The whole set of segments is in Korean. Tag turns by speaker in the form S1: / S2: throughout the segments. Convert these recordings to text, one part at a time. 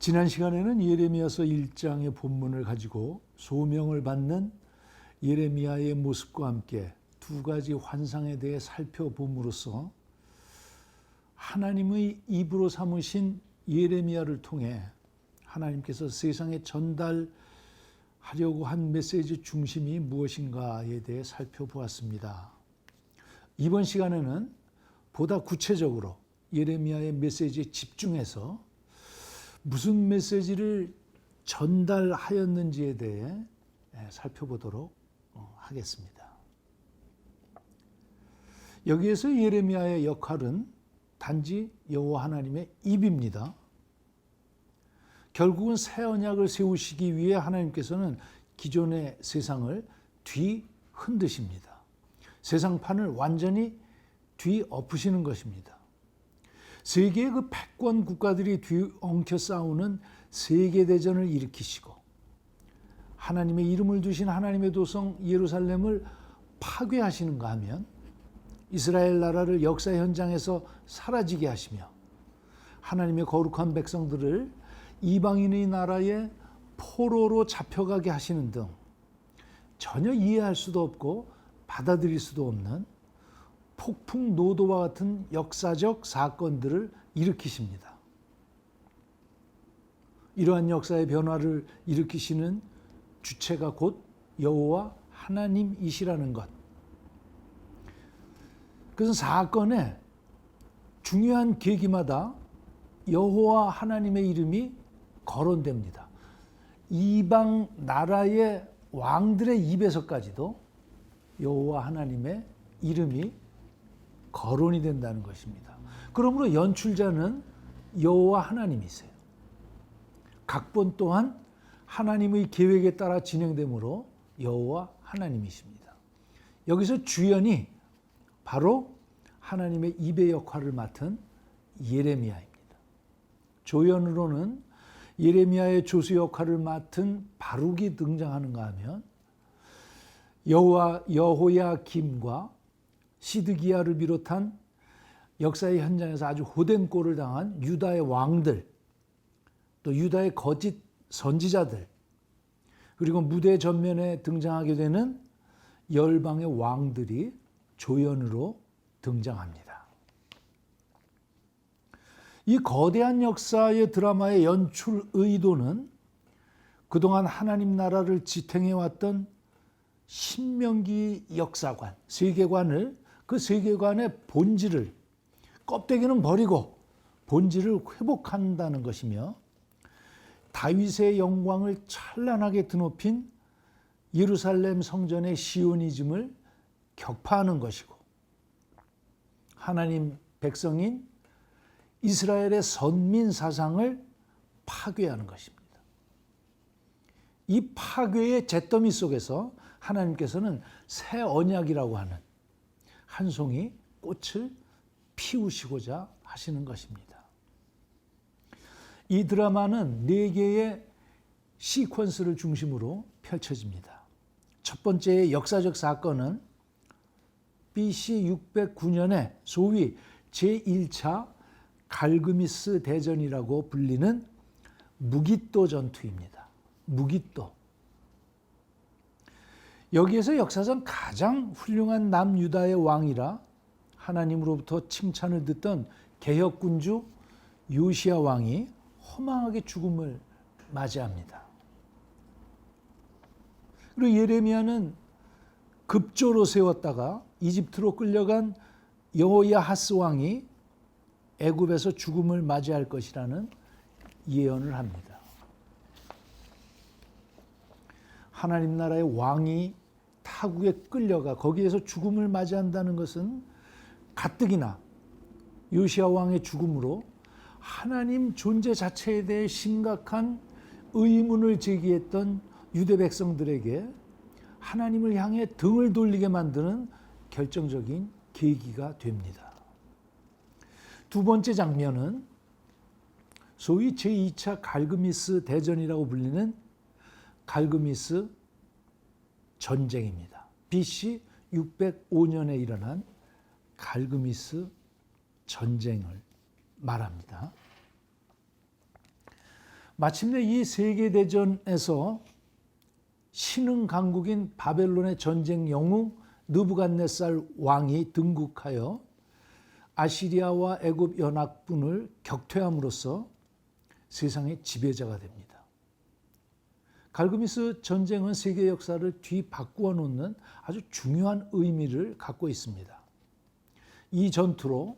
S1: 지난 시간에는 예레미야서 1장의 본문을 가지고 소명을 받는 예레미야의 모습과 함께 두 가지 환상에 대해 살펴봄으로써 하나님의 입으로 삼으신 예레미야를 통해 하나님께서 세상에 전달하려고 한 메시지 중심이 무엇인가에 대해 살펴보았습니다. 이번 시간에는 보다 구체적으로 예레미야의 메시지에 집중해서 무슨 메시지를 전달하였는지에 대해 살펴보도록 하겠습니다. 여기에서 예레미야의 역할은 단지 여호와 하나님의 입입니다. 결국은 새 언약을 세우시기 위해 하나님께서는 기존의 세상을 뒤흔드십니다. 세상판을 완전히 뒤엎으시는 것입니다. 세계의 그 패권 국가들이 뒤엉켜 싸우는 세계대전을 일으키시고 하나님의 이름을 두신 하나님의 도성 예루살렘을 파괴하시는가 하면 이스라엘 나라를 역사 현장에서 사라지게 하시며 하나님의 거룩한 백성들을 이방인의 나라에 포로로 잡혀가게 하시는 등 전혀 이해할 수도 없고 받아들일 수도 없는 폭풍노도와 같은 역사적 사건들을 일으키십니다. 이러한 역사의 변화를 일으키시는 주체가 곧 여호와 하나님이시라는 것. 그래서 사건의 중요한 계기마다 여호와 하나님의 이름이 거론됩니다. 이방 나라의 왕들의 입에서까지도 여호와 하나님의 이름이 거론이 된다는 것입니다. 그러므로 연출자는 여호와 하나님이세요. 각본 또한 하나님의 계획에 따라 진행되므로 여호와 하나님이십니다. 여기서 주연이 바로 하나님의 입의 역할을 맡은 예레미야입니다. 조연으로는 예레미야의 조수 역할을 맡은 바룩이 등장하는가 하면 여호야김과 시드기야를 비롯한 역사의 현장에서 아주 호된 꼴을 당한 유다의 왕들, 또 유다의 거짓 선지자들, 그리고 무대 전면에 등장하게 되는 열방의 왕들이 조연으로 등장합니다. 이 거대한 역사의 드라마의 연출 의도는 그동안 하나님 나라를 지탱해왔던 신명기 역사관, 세계관을 그 세계관의 본질을 껍데기는 버리고 본질을 회복한다는 것이며 다윗의 영광을 찬란하게 드높인 예루살렘 성전의 시오니즘을 격파하는 것이고 하나님 백성인 이스라엘의 선민 사상을 파괴하는 것입니다. 이 파괴의 잿더미 속에서 하나님께서는 새 언약이라고 하는 한 송이 꽃을 피우시고자 하시는 것입니다. 이 드라마는 4개의 시퀀스를 중심으로 펼쳐집니다. 첫 번째의 역사적 사건은 BC 609년에 소위 제1차 갈그미스 대전이라고 불리는 무깃도 전투입니다. 무깃도. 여기에서 역사상 가장 훌륭한 남유다의 왕이라 하나님으로부터 칭찬을 듣던 개혁군주 요시야 왕이 허망하게 죽음을 맞이합니다. 그리고 예레미야는 급조로 세웠다가 이집트로 끌려간 여호야하스 왕이 애굽에서 죽음을 맞이할 것이라는 예언을 합니다. 하나님 나라의 왕이 타국에 끌려가 거기에서 죽음을 맞이한다는 것은 가뜩이나 요시야 왕의 죽음으로 하나님 존재 자체에 대해 심각한 의문을 제기했던 유대 백성들에게 하나님을 향해 등을 돌리게 만드는 결정적인 계기가 됩니다. 두 번째 장면은 소위 제2차 갈그미스 대전이라고 불리는 갈그미스 전쟁입니다. BC 605년에 일어난 갈그미스 전쟁을 말합니다. 마침내 이 세계대전에서 신흥 강국인 바벨론의 전쟁 영웅 느부갓네살 왕이 등극하여 아시리아와 애굽 연합군을 격퇴함으로써 세상의 지배자가 됩니다. 갈그미스 전쟁은 세계 역사를 뒤바꾸어 놓는 아주 중요한 의미를 갖고 있습니다. 이 전투로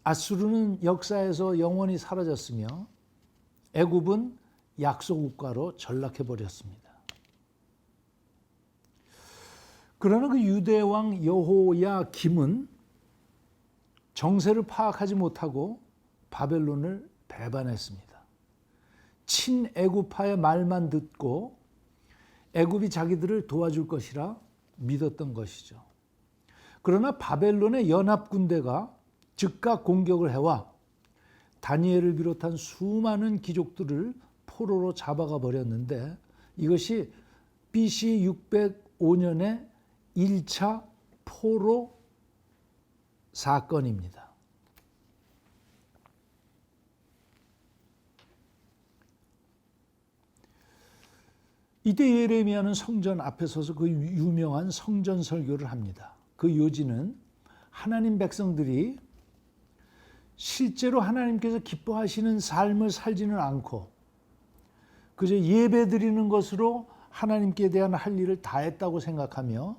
S1: 아수르는 역사에서 영원히 사라졌으며 애굽은 약소국가로 전락해버렸습니다. 그러나 그 유대 왕 여호야김은 정세를 파악하지 못하고 바벨론을 배반했습니다. 친애굽파의 말만 듣고 애굽이 자기들을 도와줄 것이라 믿었던 것이죠. 그러나 바벨론의 연합군대가 즉각 공격을 해와 다니엘을 비롯한 수많은 귀족들을 포로로 잡아가 버렸는데 이것이 BC 605년의 1차 포로 사건입니다. 이때 예레미야는 성전 앞에 서서 그 유명한 성전 설교를 합니다. 그 요지는 하나님 백성들이 실제로 하나님께서 기뻐하시는 삶을 살지는 않고 그저 예배 드리는 것으로 하나님께 대한 할 일을 다 했다고 생각하며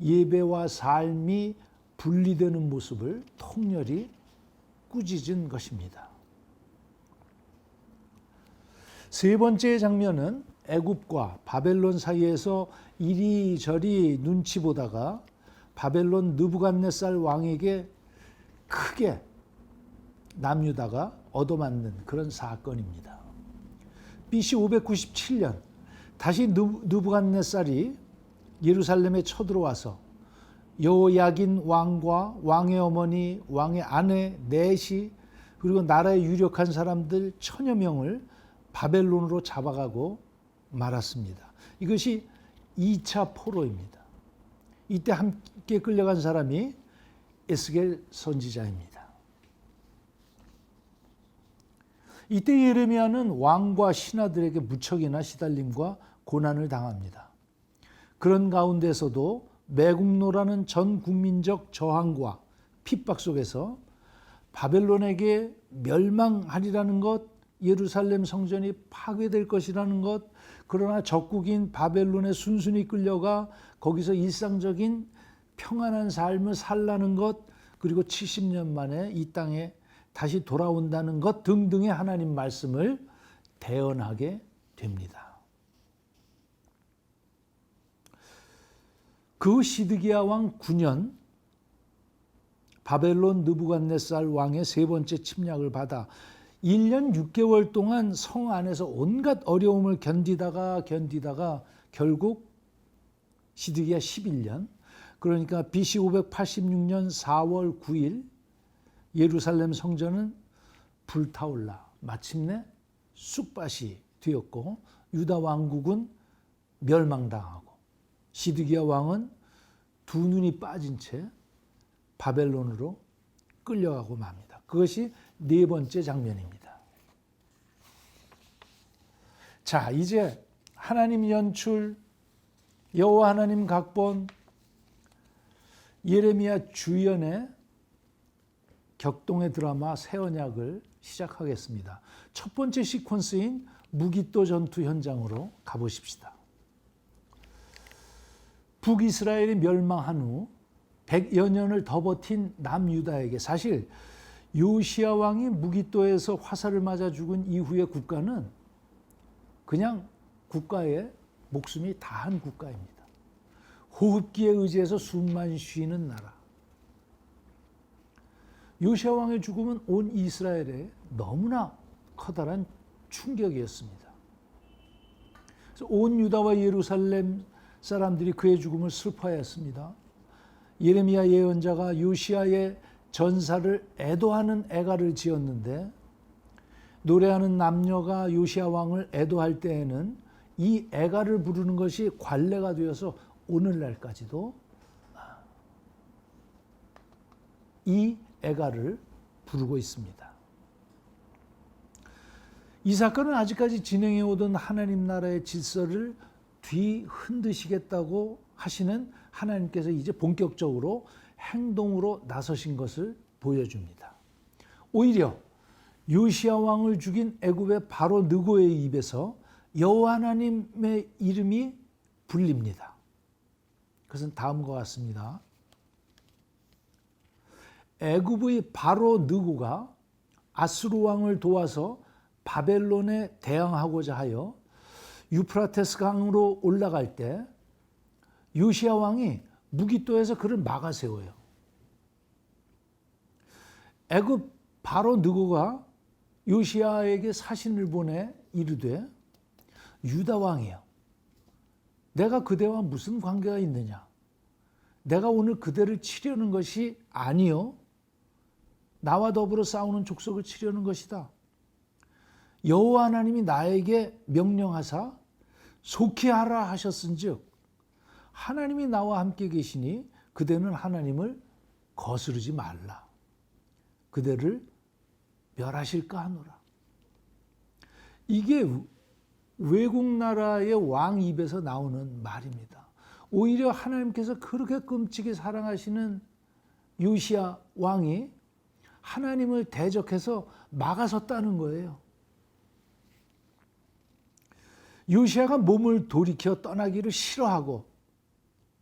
S1: 예배와 삶이 분리되는 모습을 통렬히 꾸짖은 것입니다. 세 번째 장면은 애굽과 바벨론 사이에서 이리저리 눈치 보다가 바벨론 느부갓네살 왕에게 크게 남유다가 얻어맞는 그런 사건입니다. BC 597년 다시 느부갓네살이 예루살렘에 쳐들어와서 여호야긴 왕과 왕의 어머니, 왕의 아내 넷이 그리고 나라의 유력한 사람들 1000여 명을 바벨론으로 잡아가고 말았습니다. 이것이 2차 포로입니다. 이때 함께 끌려간 사람이 에스겔 선지자입니다. 이때 예레미야는 왕과 신하들에게 무척이나 시달림과 고난을 당합니다. 그런 가운데서도 매국노라는 전 국민적 저항과 핍박 속에서 바벨론에게 멸망하리라는 것, 예루살렘 성전이 파괴될 것이라는 것, 그러나 적국인 바벨론에 순순히 끌려가 거기서 일상적인 평안한 삶을 살라는 것, 그리고 70년 만에 이 땅에 다시 돌아온다는 것 등등의 하나님 말씀을 대언하게 됩니다. 그 시드기야 왕 9년 바벨론 느부갓네살 왕의 세 번째 침략을 받아 1년 6개월 동안 성 안에서 온갖 어려움을 견디다가 결국 시드기야 11년, 그러니까 BC 586년 4월 9일 예루살렘 성전은 불타올라 마침내 쑥밭이 되었고 유다 왕국은 멸망당하고 시드기야 왕은 두 눈이 빠진 채 바벨론으로 끌려가고 맙니다. 그것이 네 번째 장면입니다. 자, 이제 하나님 연출, 여호와 하나님 각본, 예레미야 주연의 격동의 드라마 새 언약을 시작하겠습니다. 첫 번째 시퀀스인 무기또 전투 현장으로 가보십시다. 북이스라엘이 멸망한 후 100여 년을 더 버틴 남유다에게 사실 요시야 왕이 무기또에서 화살을 맞아 죽은 이후의 국가는 그냥 국가의 목숨이 다한 국가입니다. 호흡기에 의지해서 숨만 쉬는 나라. 요시야 왕의 죽음은 온 이스라엘에 너무나 커다란 충격이었습니다. 그래서 온 유다와 예루살렘 사람들이 그의 죽음을 슬퍼했습니다. 예레미야 예언자가 요시야의 전사를 애도하는 애가를 지었는데 노래하는 남녀가 요시야 왕을 애도할 때에는 이 애가를 부르는 것이 관례가 되어서 오늘날까지도 이 애가를 부르고 있습니다. 이 사건은 아직까지 진행해 오던 하나님 나라의 질서를 뒤흔드시겠다고 하시는 하나님께서 이제 본격적으로 행동으로 나서신 것을 보여줍니다. 오히려 요시야 왕을 죽인 애굽의 바로 느고의 입에서 여호와 하나님의 이름이 불립니다. 그것은 다음과 같습니다. 애굽의 바로 느고가 아수르 왕을 도와서 바벨론에 대항하고자 하여 유프라테스 강으로 올라갈 때 요시야 왕이 무기또에서 그를 막아 세워요. 애굽 바로 느고가 요시야에게 사신을 보내 이르되 유다 왕이여, 내가 그대와 무슨 관계가 있느냐? 내가 오늘 그대를 치려는 것이 아니요 나와 더불어 싸우는 족속을 치려는 것이다. 여호와 하나님이 나에게 명령하사 속히 하라 하셨은즉 하나님이 나와 함께 계시니 그대는 하나님을 거스르지 말라. 그대를 멸하실까 하노라. 이게 외국 나라의 왕 입에서 나오는 말입니다. 오히려 하나님께서 그렇게 끔찍이 사랑하시는 요시야 왕이 하나님을 대적해서 막아섰다는 거예요. 요시야가 몸을 돌이켜 떠나기를 싫어하고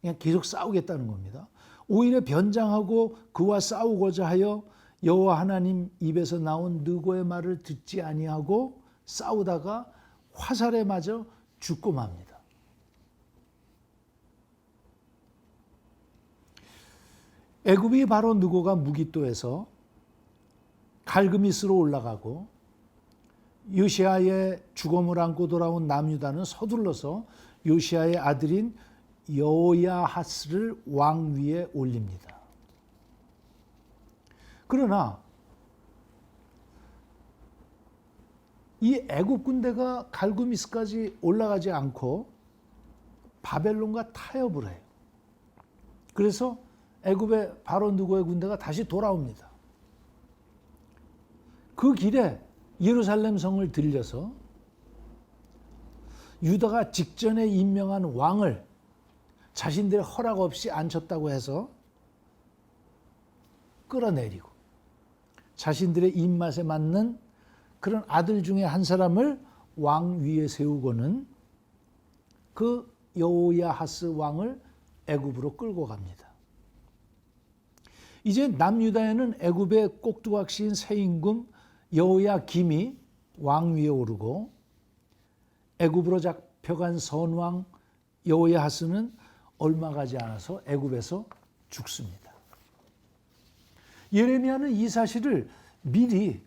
S1: 그냥 계속 싸우겠다는 겁니다. 오히려 변장하고 그와 싸우고자 하여 여호와 하나님 입에서 나온 느고의 말을 듣지 아니하고 싸우다가 화살에 맞아 죽고 맙니다. 애굽이 바로 느고가 무기또에서 갈그미스로 올라가고 요시야의 죽음을 안고 돌아온 남유다는 서둘러서 요시야의 아들인 여호야하스를 왕 위에 올립니다. 그러나 이 애굽 군대가 갈그미스까지 올라가지 않고 바벨론과 타협을 해요. 그래서 애굽의 바로 느고의 군대가 다시 돌아옵니다. 그 길에 예루살렘 성을 들려서 유다가 직전에 임명한 왕을 자신들의 허락 없이 앉혔다고 해서 끌어내리고 자신들의 입맛에 맞는 그런 아들 중에 한 사람을 왕 위에 세우고는 그 여호야하스 왕을 애굽으로 끌고 갑니다. 이제 남유다에는 애굽의 꼭두각시인 새 임금 여호야김이 왕 위에 오르고 애굽으로 잡혀간 선왕 여호야하스는 얼마 가지 않아서 애굽에서 죽습니다. 예레미야는 이 사실을 미리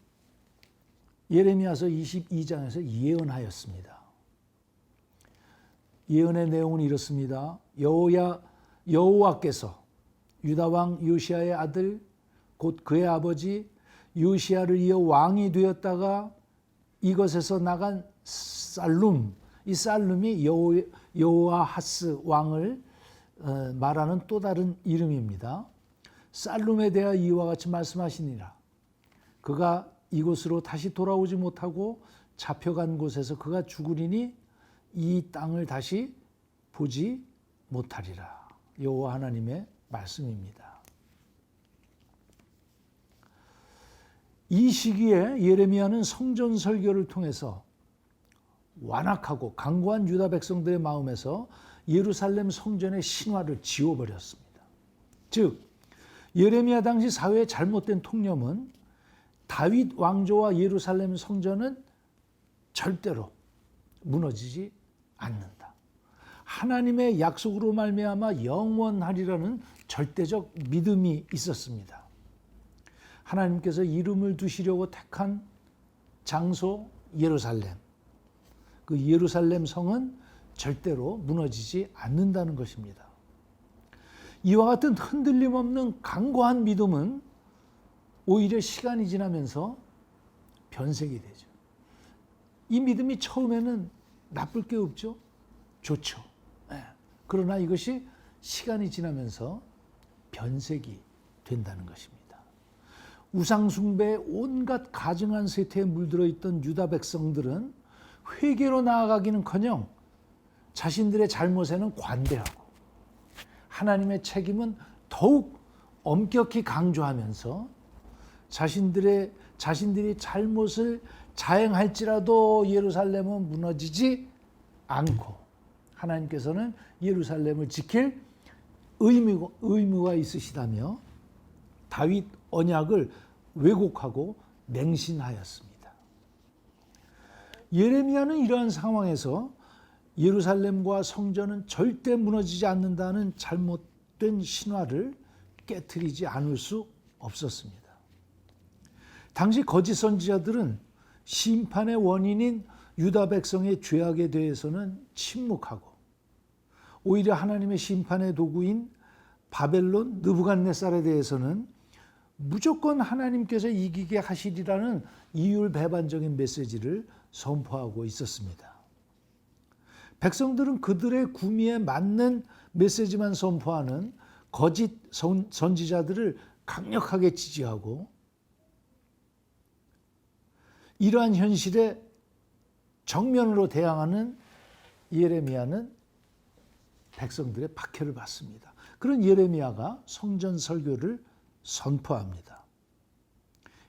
S1: 예레미야서 22장에서 예언하였습니다. 예언의 내용은 이렇습니다. 여호와께서 유다 왕 요시야의 아들 곧 그의 아버지 요시야를 이어 왕이 되었다가 이것에서 나간 살룸, 이 살룸이 여호아하스 왕을 말하는 또 다른 이름입니다. 살룸에 대하여 이와 같이 말씀하시니라. 그가 이곳으로 다시 돌아오지 못하고 잡혀간 곳에서 그가 죽으리니 이 땅을 다시 보지 못하리라. 여호와 하나님의 말씀입니다. 이 시기에 예레미야는 성전 설교를 통해서 완악하고 강고한 유다 백성들의 마음에서 예루살렘 성전의 신화를 지워버렸습니다. 즉 예레미야 당시 사회의 잘못된 통념은 다윗 왕조와 예루살렘 성전은 절대로 무너지지 않는다. 하나님의 약속으로 말미암아 영원하리라는 절대적 믿음이 있었습니다. 하나님께서 이름을 두시려고 택한 장소 예루살렘, 그 예루살렘 성은 절대로 무너지지 않는다는 것입니다. 이와 같은 흔들림 없는 강고한 믿음은 오히려 시간이 지나면서 변색이 되죠. 이 믿음이 처음에는 나쁠 게 없죠. 좋죠. 그러나 이것이 시간이 지나면서 변색이 된다는 것입니다. 우상숭배에 온갖 가증한 세태에 물들어 있던 유다 백성들은 회개로 나아가기는커녕 자신들의 잘못에는 관대하고 하나님의 책임은 더욱 엄격히 강조하면서 자신들이 잘못을 자행할지라도 예루살렘은 무너지지 않고 하나님께서는 예루살렘을 지킬 의무가 있으시다며 다윗 언약을 왜곡하고 맹신하였습니다. 예레미야는 이러한 상황에서 예루살렘과 성전은 절대 무너지지 않는다는 잘못된 신화를 깨트리지 않을 수 없었습니다. 당시 거짓 선지자들은 심판의 원인인 유다 백성의 죄악에 대해서는 침묵하고 오히려 하나님의 심판의 도구인 바벨론 느부갓네살에 대해서는 무조건 하나님께서 이기게 하시리라는 이율배반적인 메시지를 선포하고 있었습니다. 백성들은 그들의 구미에 맞는 메시지만 선포하는 거짓 선지자들을 강력하게 지지하고 이러한 현실에 정면으로 대항하는 예레미야는 백성들의 박해를 받습니다. 그런 예레미야가 성전 설교를 선포합니다.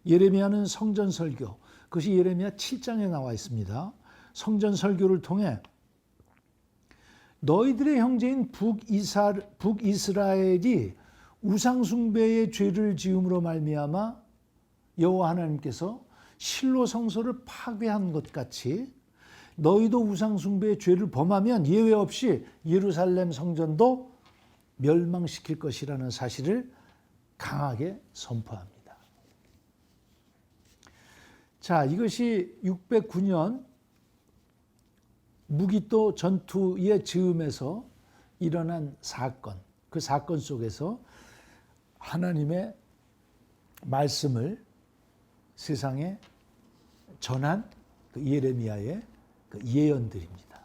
S1: 예레미야는 성전 설교, 그것이 예레미야 7장에 나와 있습니다. 성전 설교를 통해 너희들의 형제인 북이스라엘이 우상숭배의 죄를 지음으로 말미암아 여호와 하나님께서 실로 성소를 파괴한 것 같이 너희도 우상숭배의 죄를 범하면 예외 없이 예루살렘 성전도 멸망시킬 것이라는 사실을 강하게 선포합니다. 자, 이것이 609년 무기또 전투의 즈음에서 일어난 사건, 그 사건 속에서 하나님의 말씀을 세상에 전한 그 예레미야의 그 예언들입니다.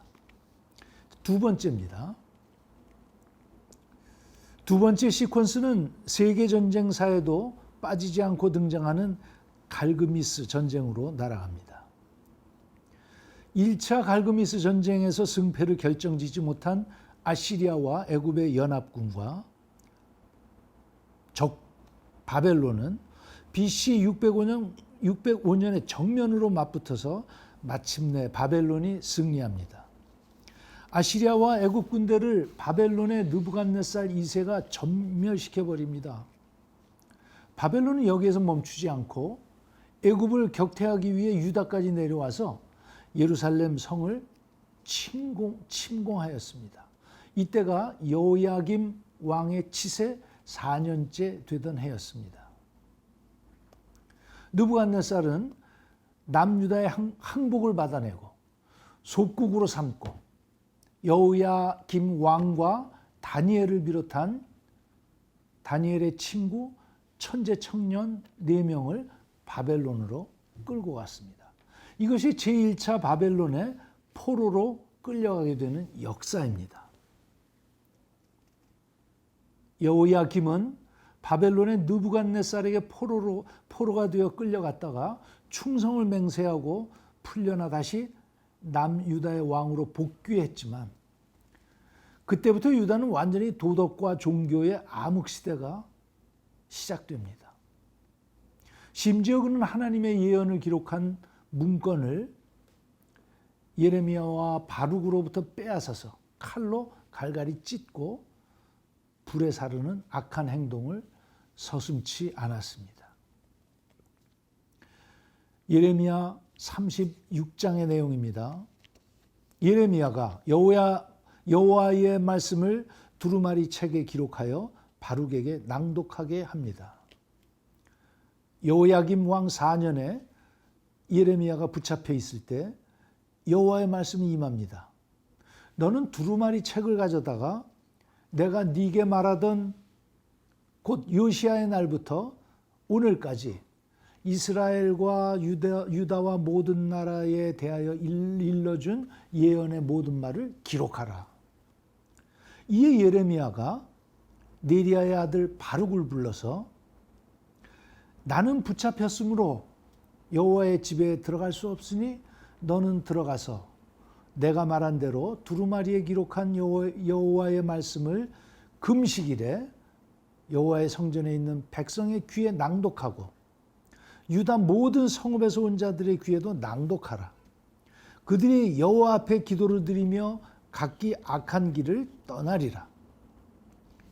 S1: 두 번째입니다. 두 번째 시퀀스는 세계전쟁사에도 빠지지 않고 등장하는 갈그미스 전쟁으로 날아갑니다. 1차 갈그미스 전쟁에서 승패를 결정지지 못한 아시리아와 애굽의 연합군과 적 바벨론은 BC 605년에 정면으로 맞붙어서 마침내 바벨론이 승리합니다. 아시리아와 애굽 군대를 바벨론의 느부갓네살 2세가 전멸시켜버립니다. 바벨론은 여기에서 멈추지 않고 애굽을 격퇴하기 위해 유다까지 내려와서 예루살렘 성을 침공하였습니다. 이때가 여호야김 왕의 치세 4년째 되던 해였습니다. 느부갓네살은 남유다의 항복을 받아내고 속국으로 삼고 여호야김 왕과 다니엘을 비롯한 다니엘의 친구 천재 청년 4명을 바벨론으로 끌고 갔습니다. 이것이 제1차 바벨론의 포로로 끌려가게 되는 역사입니다. 여호야김은 바벨론의 느부갓네살에게 포로가 되어 끌려갔다가 충성을 맹세하고 풀려나 다시 남유다의 왕으로 복귀했지만 그때부터 유다는 완전히 도덕과 종교의 암흑시대가 시작됩니다. 심지어 그는 하나님의 예언을 기록한 문건을 예레미야와 바룩으로부터 빼앗아서 칼로 갈갈이 찢고 불에 사르는 악한 행동을 서슴지 않았습니다. 예레미야 36장의 내용입니다. 예레미야가 여호와의 말씀을 두루마리 책에 기록하여 바룩에게 낭독하게 합니다. 여호야김 왕 4년에 예레미야가 붙잡혀 있을 때 여호와의 말씀이 임합니다. 너는 두루마리 책을 가져다가 내가 네게 말하던 곧 요시야의 날부터 오늘까지 이스라엘과 유다와 모든 나라에 대하여 일러준 예언의 모든 말을 기록하라. 이에 예레미야가 네리야의 아들 바룩을 불러서 나는 붙잡혔으므로 여호와의 집에 들어갈 수 없으니 너는 들어가서 내가 말한 대로 두루마리에 기록한 여호와의 말씀을 금식일에 여호와의 성전에 있는 백성의 귀에 낭독하고 유다 모든 성읍에서 온 자들의 귀에도 낭독하라. 그들이 여호와 앞에 기도를 드리며 각기 악한 길을 떠나리라.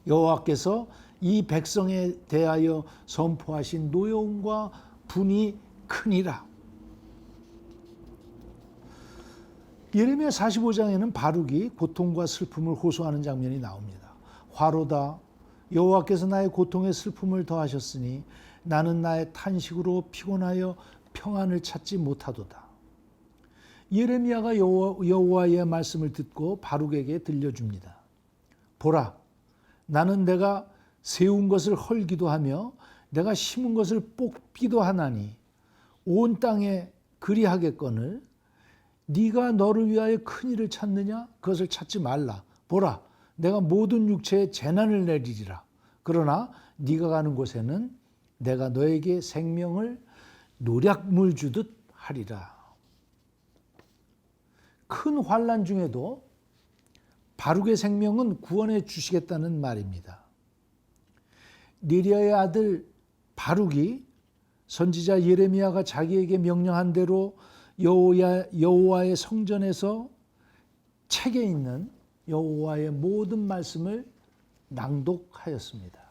S1: 여호와께서 이 백성에 대하여 선포하신 노여움과 분이 크니라. 예레미야 45장에는 바룩이 고통과 슬픔을 호소하는 장면이 나옵니다. 화로다. 여호와께서 나의 고통에 슬픔을 더하셨으니 나는 나의 탄식으로 피곤하여 평안을 찾지 못하도다. 예레미야가 여호와의 말씀을 듣고 바룩에게 들려줍니다. 보라, 나는 내가 세운 것을 헐기도 하며 내가 심은 것을 뽑기도 하나니 온 땅에 그리하겠거늘 네가 너를 위하여 큰 일을 찾느냐? 그것을 찾지 말라. 보라, 내가 모든 육체에 재난을 내리리라. 그러나 네가 가는 곳에는 내가 너에게 생명을 노략물 주듯 하리라. 큰 환난 중에도 바룩의 생명은 구원해 주시겠다는 말입니다. 네리야의 아들 바룩이 선지자 예레미야가 자기에게 명령한 대로 여호와의 성전에서 책에 있는 여호와의 모든 말씀을 낭독하였습니다.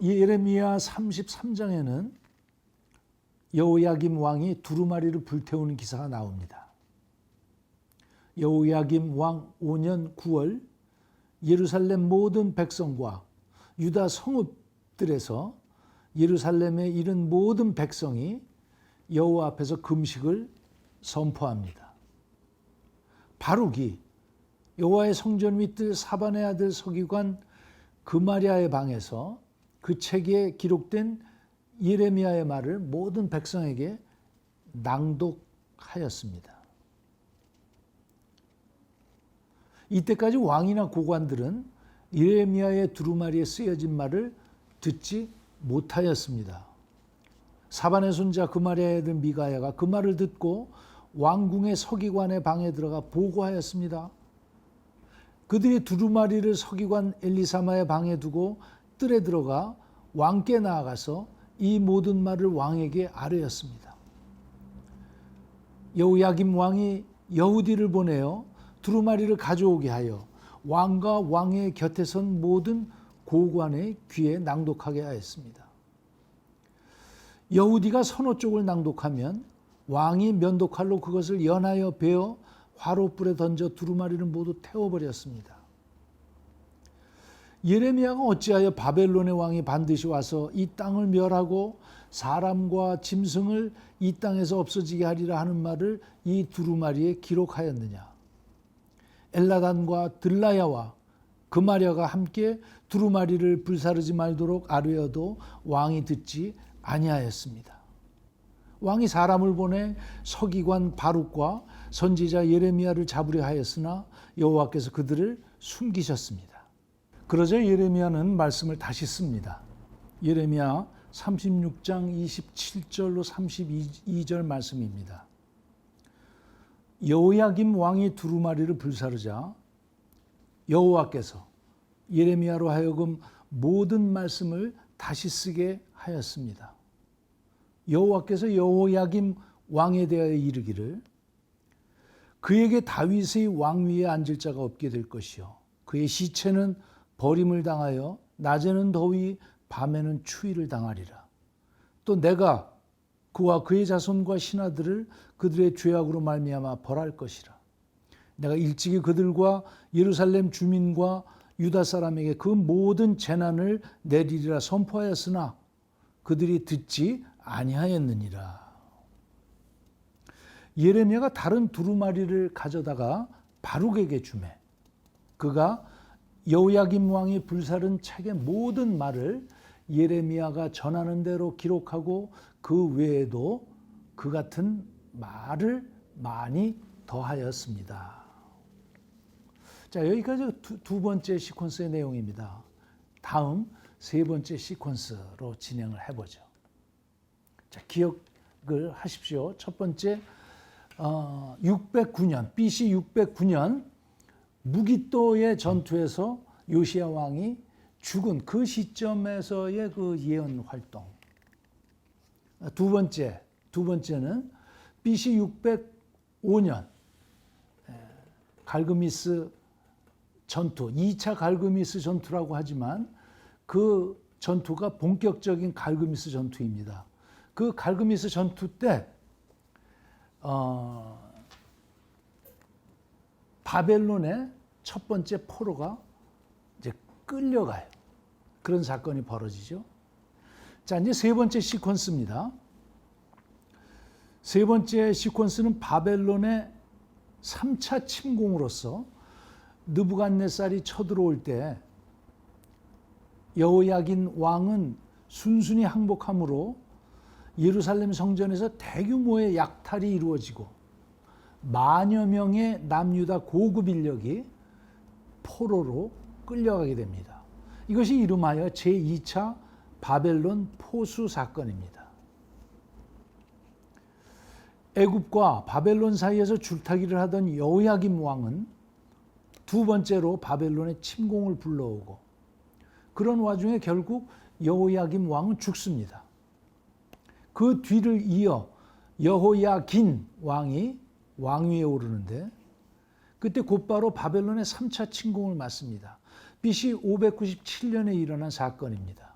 S1: 예레미야 33장에는 여호야김 왕이 두루마리를 불태우는 기사가 나옵니다. 여호야김 왕 5년 9월 예루살렘 모든 백성과 유다 성읍들에서 예루살렘에 이른 모든 백성이 여호와 앞에서 금식을 선포합니다. 바룩이 여호와의 성전 윗뜰 사반의 아들 서기관 그마랴의 방에서 그 책에 기록된 예레미야의 말을 모든 백성에게 낭독하였습니다. 이때까지 왕이나 고관들은 예레미야의 두루마리에 쓰여진 말을 듣지 못하였습니다. 사반의 손자 그마랴의 아들 미가야가 그 말을 듣고 왕궁의 서기관의 방에 들어가 보고하였습니다. 그들이 두루마리를 서기관 엘리사마의 방에 두고 뜰에 들어가 왕께 나아가서 이 모든 말을 왕에게 아뢰었습니다. 여호야김 왕이 여후디를 보내어 두루마리를 가져오게 하여 왕과 왕의 곁에 선 모든 고관의 귀에 낭독하게 하였습니다. 여후디가 서너 쪽을 낭독하면 왕이 면도칼로 그것을 연하여 베어 화롯불에 던져 두루마리를 모두 태워버렸습니다. 예레미야가 어찌하여 바벨론의 왕이 반드시 와서 이 땅을 멸하고 사람과 짐승을 이 땅에서 없어지게 하리라 하는 말을 이 두루마리에 기록하였느냐? 엘라단과 들라야와 그마랴가 함께 두루마리를 불사르지 말도록 아뢰어도 왕이 듣지 아니하였습니다. 왕이 사람을 보내 서기관 바룩과 선지자 예레미야를 잡으려 하였으나 여호와께서 그들을 숨기셨습니다. 그러자 예레미야는 말씀을 다시 씁니다. 예레미야 36장 27절로 32절 말씀입니다. 여호야김 왕이 두루마리를 불사르자 여호와께서 예레미야로 하여금 모든 말씀을 다시 쓰게 하였습니다. 여호와께서 여호야김 왕에 대하여 이르기를 그에게 다윗의 왕위에 앉을 자가 없게 될 것이요 그의 시체는 버림을 당하여 낮에는 더위 밤에는 추위를 당하리라. 또 내가 그와 그의 자손과 신하들을 그들의 죄악으로 말미암아 벌할 것이라. 내가 일찍이 그들과 예루살렘 주민과 유다 사람에게 그 모든 재난을 내리리라 선포하였으나 그들이 듣지 아니하였느니라. 예레미야가 다른 두루마리를 가져다가 바룩에게 주매 그가 여호야김 왕이 불사른 책의 모든 말을 예레미야가 전하는 대로 기록하고 그 외에도 그 같은 말을 많이 더하였습니다. 자, 여기까지 두 번째 시퀀스의 내용입니다. 다음 세 번째 시퀀스로 진행을 해보죠. 자, 기억을 하십시오. 첫 번째 609년 BC 609년 무기또의 전투에서 요시야 왕이 죽은 그 시점에서의 그 예언 활동. 두 번째는 BC 605년 갈그미스 전투, 2차 갈그미스 전투라고 하지만 그 전투가 본격적인 갈그미스 전투입니다. 그 갈그미스 전투 때 바벨론의 첫 번째 포로가 이제 끌려가요. 그런 사건이 벌어지죠. 자, 이제 세 번째 시퀀스입니다. 세 번째 시퀀스는 바벨론의 3차 침공으로서 느부갓네살이 쳐들어올 때 여호야긴 왕은 순순히 항복함으로 예루살렘 성전에서 대규모의 약탈이 이루어지고 만여 명의 남유다 고급 인력이 포로로 끌려가게 됩니다. 이것이 이름하여 제2차 바벨론 포수 사건입니다. 애굽과 바벨론 사이에서 줄타기를 하던 여호야김 왕은 두 번째로 바벨론의 침공을 불러오고 그런 와중에 결국 여호야김 왕은 죽습니다. 그 뒤를 이어 여호야긴 왕이 왕위에 오르는데 그때 곧바로 바벨론의 3차 침공을 맞습니다. BC 597년에 일어난 사건입니다.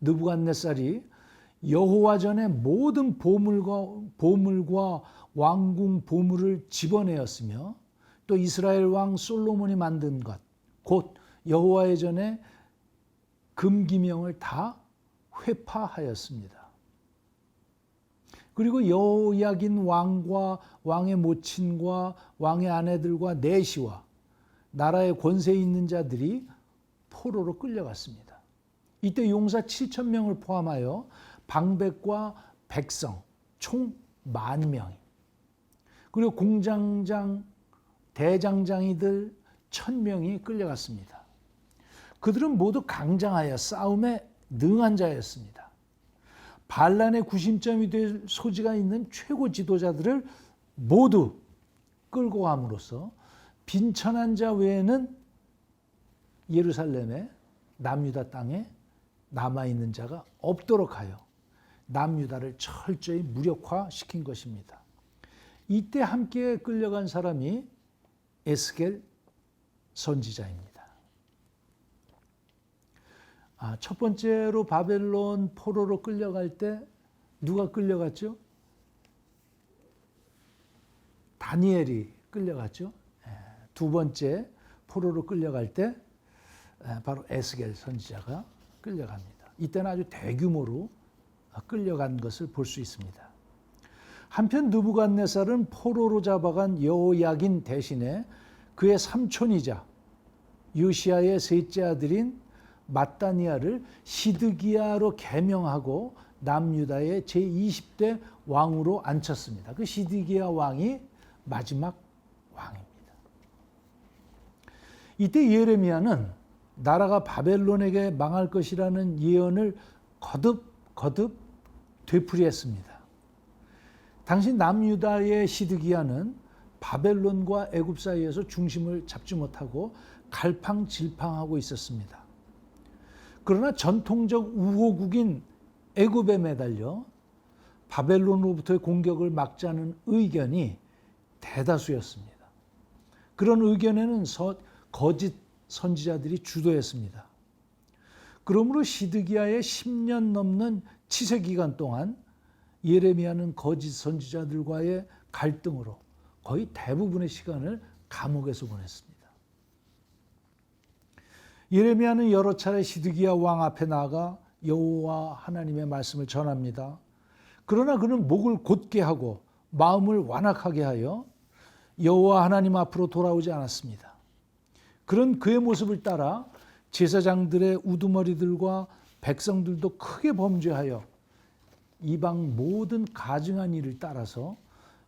S1: 느부갓네살이 여호와 전에 모든 보물과 왕궁 보물을 집어내었으며 또 이스라엘 왕 솔로몬이 만든 것, 곧 여호와의 전에 금기명을 다 회파하였습니다. 그리고 여호야긴 왕과 왕의 모친과 왕의 아내들과 내시와 나라의 권세 있는 자들이 포로로 끌려갔습니다. 이때 용사 7,000명을 포함하여 방백과 백성 총 10,000명이 그리고 공장장, 대장장이들 1,000명이 끌려갔습니다. 그들은 모두 강장하여 싸움에 능한 자였습니다. 반란의 구심점이 될 소지가 있는 최고 지도자들을 모두 끌고 감으로써 빈천한 자 외에는 예루살렘의 남유다 땅에 남아있는 자가 없도록 하여 남유다를 철저히 무력화시킨 것입니다. 이때 함께 끌려간 사람이 에스겔 선지자입니다. 첫 번째로 바벨론 포로로 끌려갈 때 누가 끌려갔죠? 다니엘이 끌려갔죠. 두 번째 포로로 끌려갈 때 바로 에스겔 선지자가 끌려갑니다. 이때는 아주 대규모로 끌려간 것을 볼 수 있습니다. 한편 느부갓네살은 포로로 잡아간 여호야긴 대신에 그의 삼촌이자 요시야의 셋째 아들인 mat단이아를 시드기야로 계명하고 남유다의 제20대 왕으로 앉혔습니다. 그 시드기야 왕이 마지막 왕입니다. 이때 예레미야는 나라가 바벨론에게 망할 것이라는 예언을 거듭 되풀이했습니다. 당시 남유다의 시드기야는 바벨론과 애굽 사이에서 중심을 잡지 못하고 갈팡질팡하고 있었습니다. 그러나 전통적 우호국인 애굽에 매달려 바벨론으로부터의 공격을 막자는 의견이 대다수였습니다. 그런 의견에는 거짓 선지자들이 주도했습니다. 그러므로 시드기야의 10년 넘는 치세 기간 동안 예레미야는 거짓 선지자들과의 갈등으로 거의 대부분의 시간을 감옥에서 보냈습니다. 예레미야는 여러 차례 시드기야 왕 앞에 나아가 여호와 하나님의 말씀을 전합니다. 그러나 그는 목을 곧게 하고 마음을 완악하게 하여 여호와 하나님 앞으로 돌아오지 않았습니다. 그런 그의 모습을 따라 제사장들의 우두머리들과 백성들도 크게 범죄하여 이방 모든 가증한 일을 따라서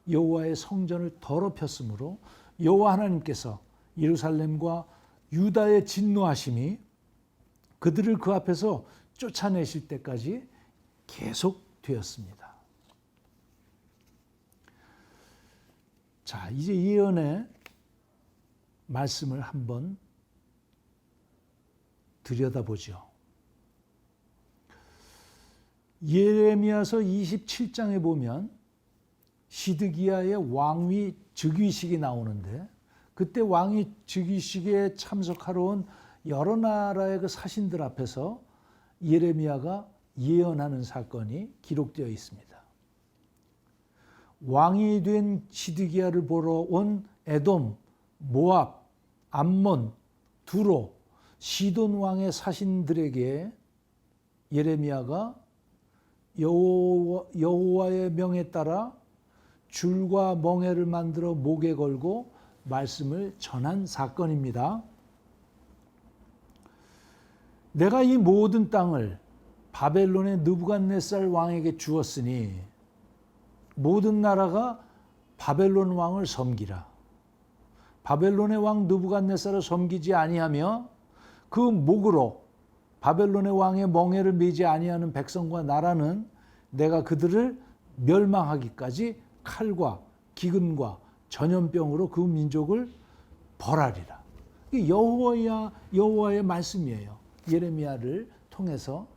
S1: 여호와의 성전을 더럽혔으므로 여호와 하나님께서 예루살렘과 유다의 진노하심이 그들을 그 앞에서 쫓아내실 때까지 계속되었습니다. 자, 이제 예언의 말씀을 한번 들여다보죠. 예레미야서 27장에 보면 시드기야의 왕위 즉위식이 나오는데, 그때 왕위 즉위식에 참석하러 온 여러 나라의 그 사신들 앞에서 예레미야가 예언하는 사건이 기록되어 있습니다. 왕이 된 시드기야를 보러 온 에돔, 모압, 암몬, 두로, 시돈 왕의 사신들에게 예레미야가 여호와의 명에 따라 줄과 멍에를 만들어 목에 걸고 말씀을 전한 사건입니다. 내가 이 모든 땅을 바벨론의 느부갓네살 왕에게 주었으니 모든 나라가 바벨론 왕을 섬기라. 바벨론의 왕 느부갓네살을 섬기지 아니하며 그 목으로 바벨론의 왕의 멍에를 매지 아니하는 백성과 나라는 내가 그들을 멸망하기까지 칼과 기근과 전염병으로 그 민족을 벌하리라. 이게 여호와의 말씀이에요. 예레미야를 통해서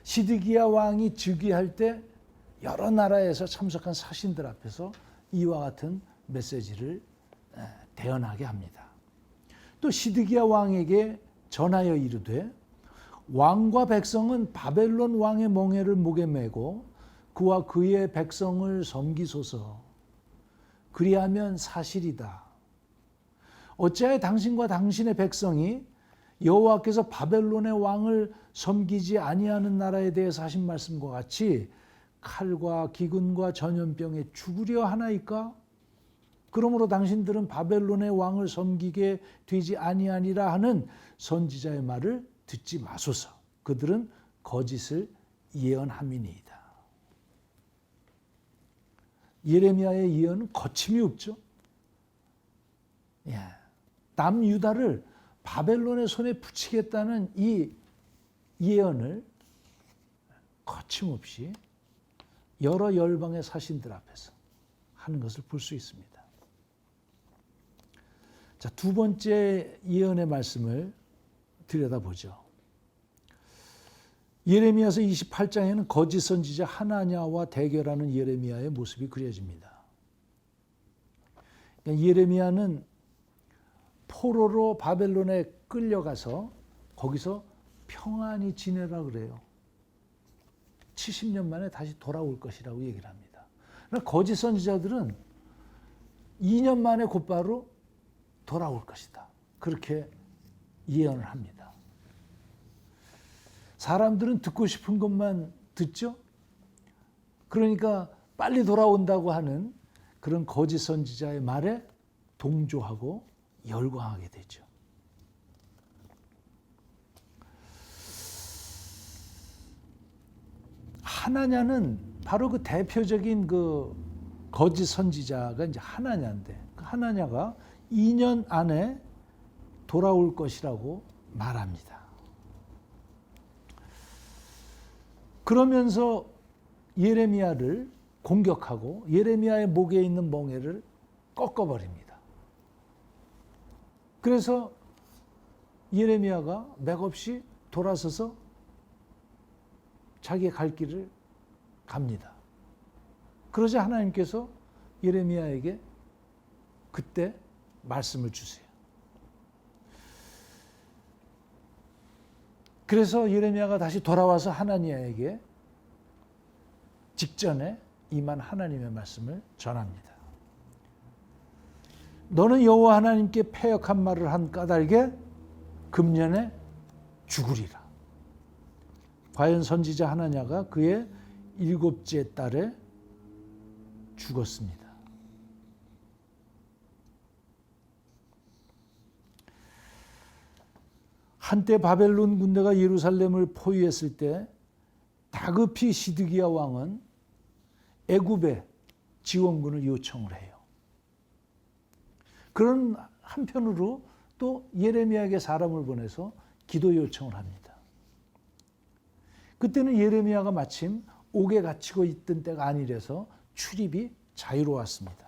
S1: 시드기야 왕이 즉위할 때 여러 나라에서 참석한 사신들 앞에서 이와 같은 메시지를 대언하게 합니다. 또 시드기야 왕에게 전하여 이르되 왕과 백성은 바벨론 왕의 멍에를 목에 메고 그와 그의 백성을 섬기소서. 그리하면 사실이다. 어찌하여 당신과 당신의 백성이 여호와께서 바벨론의 왕을 섬기지 아니하는 나라에 대해서 하신 말씀과 같이 칼과 기근과 전염병에 죽으려 하나이까? 그러므로 당신들은 바벨론의 왕을 섬기게 되지 아니하니라 하는 선지자의 말을 듣지 마소서. 그들은 거짓을 예언함이니이다. 예레미야의 예언은 거침이 없죠. 남유다를 바벨론의 손에 붙이겠다는 이 예언을 거침없이 여러 열방의 사신들 앞에서 하는 것을 볼 수 있습니다. 자, 두 번째 예언의 말씀을 들여다보죠. 예레미야서 28장에는 거짓 선지자 하나냐와 대결하는 예레미야의 모습이 그려집니다. 예레미야는 포로로 바벨론에 끌려가서 거기서 평안히 지내라 그래요. 70년 만에 다시 돌아올 것이라고 얘기를 합니다. 그러나 거짓 선지자들은 2년 만에 곧바로 돌아올 것이다. 그렇게 예언을 합니다. 사람들은 듣고 싶은 것만 듣죠. 그러니까 빨리 돌아온다고 하는 그런 거짓 선지자의 말에 동조하고 열광하게 되죠. 하나냐는 바로 그 대표적인 그 거짓 선지자가 이제 하나냐인데, 그 하나냐가 2년 안에 돌아올 것이라고 말합니다. 그러면서 예레미야를 공격하고 예레미야의 목에 있는 멍에를 꺾어버립니다. 그래서 예레미야가 맥없이 돌아서서 자기의 갈 길을 갑니다. 그러자 하나님께서 예레미야에게 그때 말씀을 주세요. 그래서 예레미야가 다시 돌아와서 하나니야에게 직전에 임한 하나님의 말씀을 전합니다. 너는 여호와 하나님께 패역한 말을 한 까닭에 금년에 죽으리라. 과연 선지자 하나냐가 그의 7째 달에 죽었습니다. 한때 바벨론 군대가 예루살렘을 포위했을 때 다급히 시드기야 왕은 애굽에 지원군을 요청을 해요. 그런 한편으로 또 예레미야에게 사람을 보내서 기도 요청을 합니다. 그때는 예레미야가 마침 옥에 갇히고 있던 때가 아니라서 출입이 자유로웠습니다.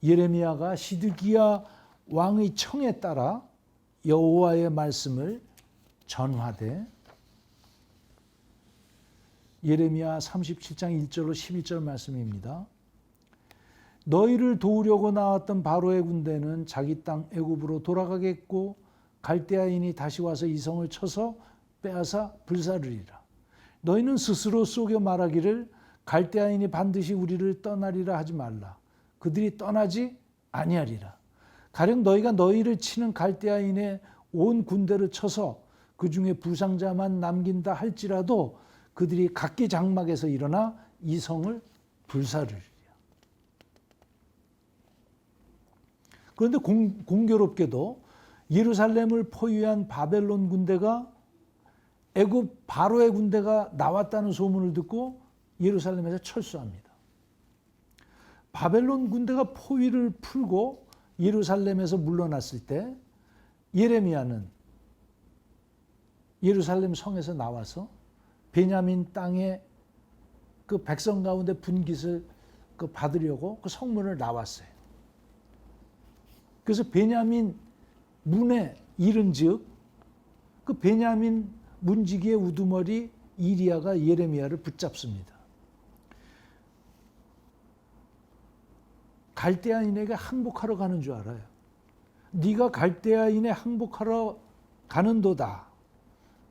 S1: 예레미야가 시드기야 왕의 청에 따라 여호와의 말씀을 전하되, 예레미야 37장 1절로 11절 말씀입니다. 너희를 도우려고 나왔던 바로의 군대는 자기 땅 애굽으로 돌아가겠고 갈대아인이 다시 와서 이 성을 쳐서 빼앗아 불사르리라. 너희는 스스로 속여 말하기를 갈대아인이 반드시 우리를 떠나리라 하지 말라. 그들이 떠나지 아니하리라. 가령 너희가 너희를 치는 갈대아인의 온 군대를 쳐서 그 중에 부상자만 남긴다 할지라도 그들이 각기 장막에서 일어나 이 성을 불사르리라. 그런데 공교롭게도 예루살렘을 포위한 바벨론 군대가 애굽 바로의 군대가 나왔다는 소문을 듣고 예루살렘에서 철수합니다. 바벨론 군대가 포위를 풀고 예루살렘에서 물러났을 때 예레미야는 예루살렘 성에서 나와서 베냐민 땅에 그 백성 가운데 분깃을 받으려고 그 성문을 나왔어요. 그래서 베냐민 문에 이른즉 그 베냐민 문지기의 우두머리 이리야가 예레미야를 붙잡습니다. 갈대아인에게 항복하러 가는 줄 알아요. 네가 갈대아인에 항복하러 가는도다.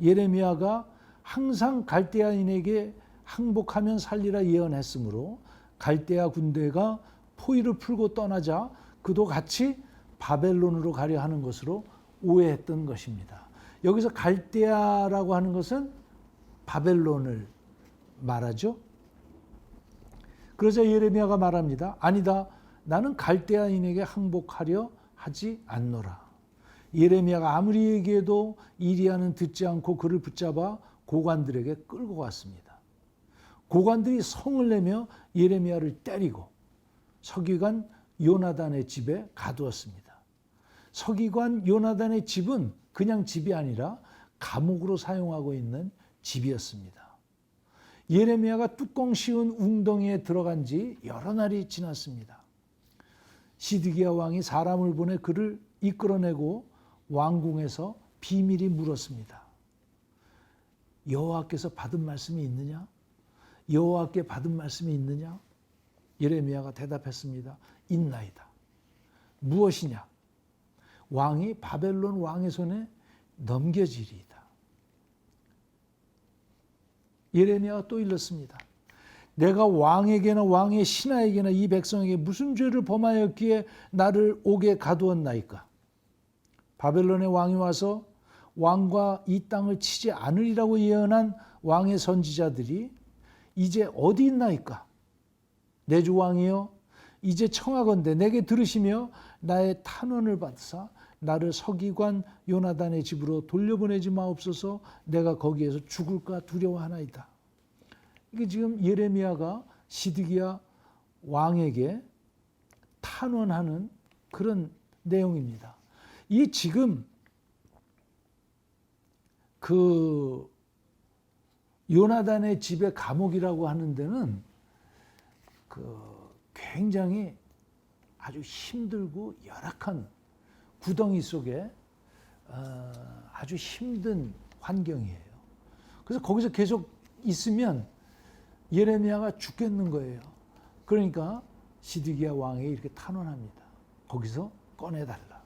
S1: 예레미야가 항상 갈대아인에게 항복하면 살리라 예언했으므로 갈대아 군대가 포위를 풀고 떠나자 그도 같이 바벨론으로 가려 하는 것으로 오해했던 것입니다. 여기서 갈대아라고 하는 것은 바벨론을 말하죠. 그러자 예레미야가 말합니다. 아니다. 나는 갈대아인에게 항복하려 하지 않노라. 예레미야가 아무리 얘기해도 이리야는 듣지 않고 그를 붙잡아 고관들에게 끌고 갔습니다. 고관들이 성을 내며 예레미야를 때리고 서기관 요나단의 집에 가두었습니다. 서기관 요나단의 집은 그냥 집이 아니라 감옥으로 사용하고 있는 집이었습니다. 예레미야가 뚜껑 씌운 웅덩이에 들어간 지 여러 날이 지났습니다. 시드기야 왕이 사람을 보내 그를 이끌어내고 왕궁에서 비밀히 물었습니다. 여호와께서 받은 말씀이 있느냐? 여호와께 받은 말씀이 있느냐? 예레미야가 대답했습니다. 있나이다. 무엇이냐? 왕이 바벨론 왕의 손에 넘겨지리이다. 예레미야가 또 일렀습니다. 내가 왕에게나 왕의 신하에게나 이 백성에게 무슨 죄를 범하였기에 나를 옥에 가두었나이까? 바벨론의 왕이 와서 왕과 이 땅을 치지 않으리라고 예언한 왕의 선지자들이 이제 어디 있나이까? 내 주 왕이여, 이제 청하건대 내게 들으시며 나의 탄원을 받으사 나를 서기관 요나단의 집으로 돌려보내지 마옵소서. 내가 거기에서 죽을까 두려워하나이다. 이게 지금 예레미야가 시드기야 왕에게 탄원하는 그런 내용입니다. 이 지금 그 요나단의 집의 감옥이라고 하는 데는 굉장히 아주 힘들고 열악한 구덩이 속에 아주 힘든 환경이에요. 그래서 거기서 계속 있으면 예레미야가 죽겠는 거예요. 그러니까 시드기야 왕에게 이렇게 탄원합니다. 거기서 꺼내달라.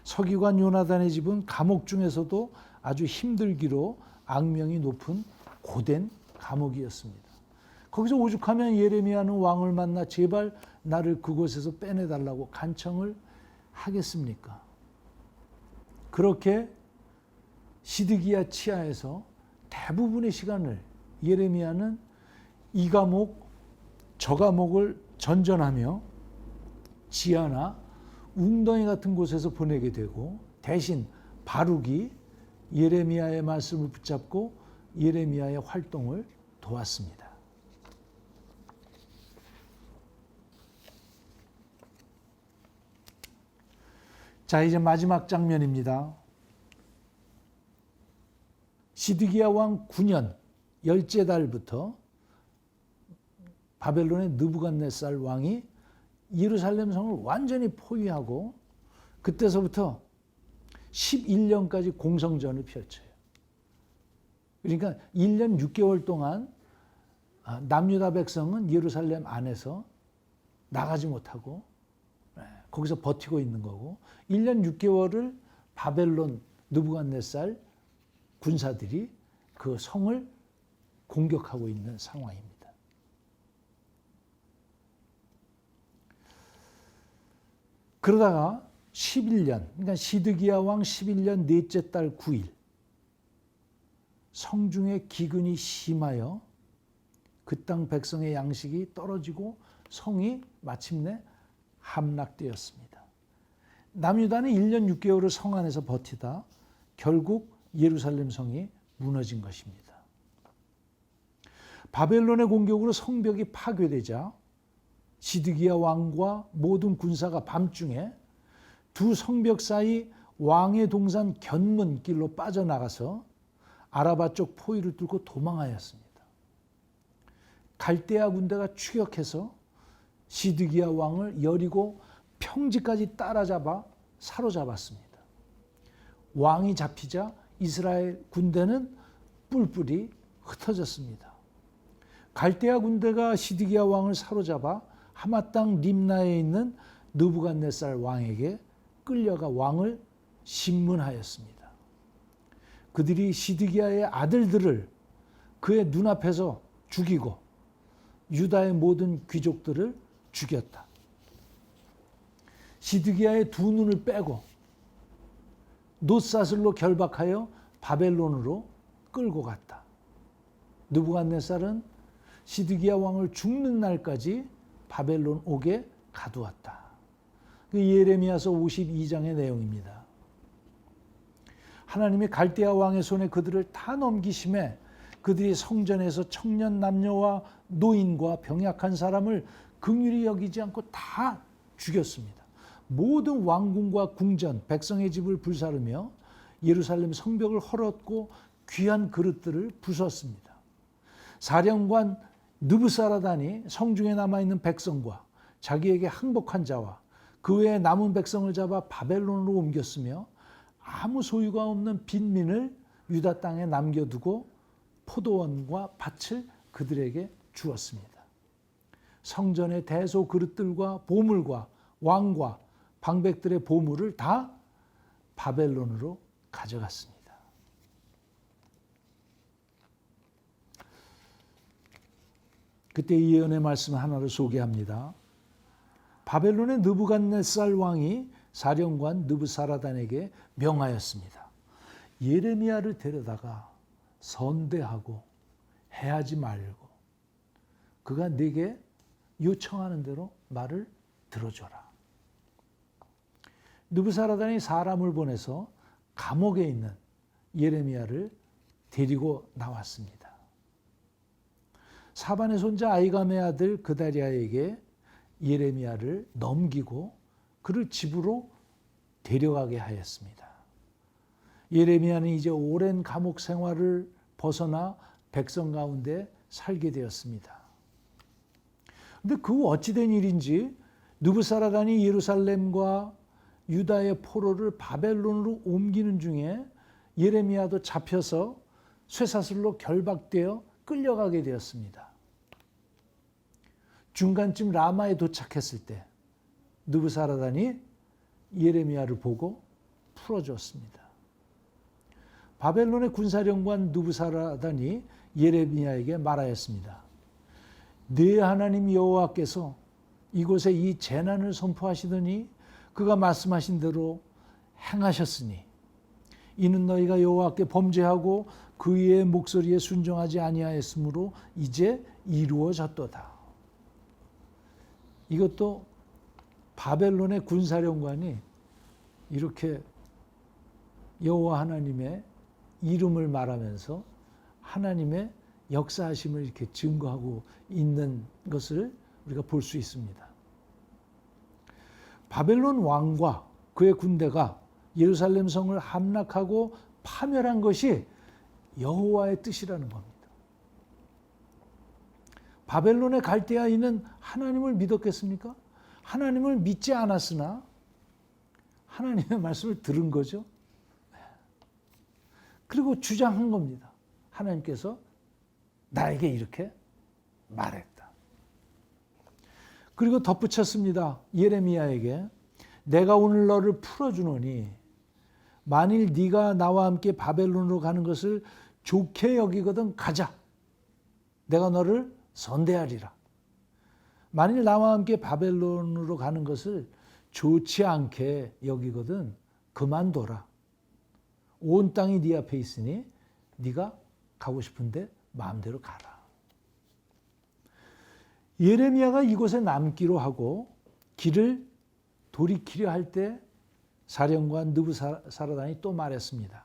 S1: 서기관 요나단의 집은 감옥 중에서도 아주 힘들기로 악명이 높은 고된 감옥이었습니다. 거기서 오죽하면 예레미야는 왕을 만나 제발 나를 그곳에서 빼내달라고 간청을 하겠습니까? 그렇게 시드기야 치하에서 대부분의 시간을 예레미야는 이 감옥 저 감옥을 전전하며 지하나 웅덩이 같은 곳에서 보내게 되고, 대신 바룩이 예레미야의 말씀을 붙잡고 예레미야의 활동을 도왔습니다. 자, 이제 마지막 장면입니다. 시드기야 왕 9년 열째 달부터 바벨론의 느부갓네살 왕이 예루살렘 성을 완전히 포위하고 그때서부터 11년까지 공성전을 펼쳐요. 그러니까 1년 6개월 동안 남유다 백성은 예루살렘 안에서 나가지 못하고 거기서 버티고 있는 거고 1년 6개월을 바벨론 느부갓네살 군사들이 그 성을 공격하고 있는 상황입니다. 그러다가 11년, 그러니까 시드기야 왕 11년 넷째 달 9일 성중에 기근이 심하여 그 땅 백성의 양식이 떨어지고 성이 마침내 함락되었습니다. 남유다는 1년 6개월을 성 안에서 버티다 결국 예루살렘 성이 무너진 것입니다. 바벨론의 공격으로 성벽이 파괴되자 시드기야 왕과 모든 군사가 밤중에 두 성벽 사이 왕의 동산 견문길로 빠져나가서 아라바 쪽 포위를 뚫고 도망하였습니다. 갈대아 군대가 추격해서 시드기야 왕을 여리고 평지까지 따라잡아 사로잡았습니다. 왕이 잡히자 이스라엘 군대는 뿔뿔이 흩어졌습니다. 갈대아 군대가 시드기야 왕을 사로잡아 하마 땅 림나에 있는 느부갓네살 왕에게 끌려가 왕을 심문하였습니다. 그들이 시드기야의 아들들을 그의 눈앞에서 죽이고 유다의 모든 귀족들을 죽였다. 시드기야의 두 눈을 빼고 놋사슬로 결박하여 바벨론으로 끌고 갔다. 느부갓네살은 시드기야 왕을 죽는 날까지 바벨론 옥에 가두었다. 그 예레미야서 52장의 내용입니다. 하나님이 갈대아 왕의 손에 그들을 다 넘기심에 그들이 성전에서 청년 남녀와 노인과 병약한 사람을 긍휼히 여기지 않고 다 죽였습니다. 모든 왕궁과 궁전, 백성의 집을 불사르며 예루살렘 성벽을 헐었고 귀한 그릇들을 부쉈습니다. 사령관 느부사라단이 성중에 남아있는 백성과 자기에게 항복한 자와 그 외에 남은 백성을 잡아 바벨론으로 옮겼으며 아무 소유가 없는 빈민을 유다 땅에 남겨두고 포도원과 밭을 그들에게 주었습니다. 성전의 대소 그릇들과 보물과 왕과 방백들의 보물을 다 바벨론으로 가져갔습니다. 그때 이 예언의 말씀 하나를 소개합니다. 바벨론의 느부갓네살 왕이 사령관 느부사라단에게 명하였습니다. 예레미야를 데려다가 선대하고 해하지 말고 그가 네게 요청하는 대로 말을 들어줘라. 느부사라단이 사람을 보내서 감옥에 있는 예레미야를 데리고 나왔습니다. 사반의 손자 아이감의 아들 그다리아에게 예레미야를 넘기고 그를 집으로 데려가게 하였습니다. 예레미야는 이제 오랜 감옥 생활을 벗어나 백성 가운데 살게 되었습니다. 그런데 그 어찌된 일인지 느부사라단이 예루살렘과 유다의 포로를 바벨론으로 옮기는 중에 예레미야도 잡혀서 쇠사슬로 결박되어 끌려가게 되었습니다. 중간쯤 라마에 도착했을 때 느부사라단이 예레미야를 보고 풀어줬습니다. 바벨론의 군사령관 느부사라단이 예레미야에게 말하였습니다. 네 하나님 여호와께서 이곳에 이 재난을 선포하시더니 그가 말씀하신 대로 행하셨으니 이는 너희가 여호와께 범죄하고 그의 목소리에 순종하지 아니하였으므로 이제 이루어졌도다. 이것도 바벨론의 군사령관이 이렇게 여호와 하나님의 이름을 말하면서 하나님의 역사하심을 이렇게 증거하고 있는 것을 우리가 볼 수 있습니다. 바벨론 왕과 그의 군대가 예루살렘 성을 함락하고 파멸한 것이 여호와의 뜻이라는 겁니다. 바벨론의 갈대아인은 하나님을 믿었겠습니까? 하나님을 믿지 않았으나 하나님의 말씀을 들은 거죠. 그리고 주장한 겁니다. 하나님께서 나에게 이렇게 말했다. 그리고 덧붙였습니다. 예레미야에게 내가 오늘 너를 풀어주노니 만일 네가 나와 함께 바벨론으로 가는 것을 좋게 여기거든 가자. 내가 너를 선대하리라. 만일 나와 함께 바벨론으로 가는 것을 좋지 않게 여기거든 그만둬라. 온 땅이 네 앞에 있으니 네가 가고 싶은데 마음대로 가라. 예레미야가 이곳에 남기로 하고 길을 돌이키려 할 때 사령관 느부사라단이 또 말했습니다.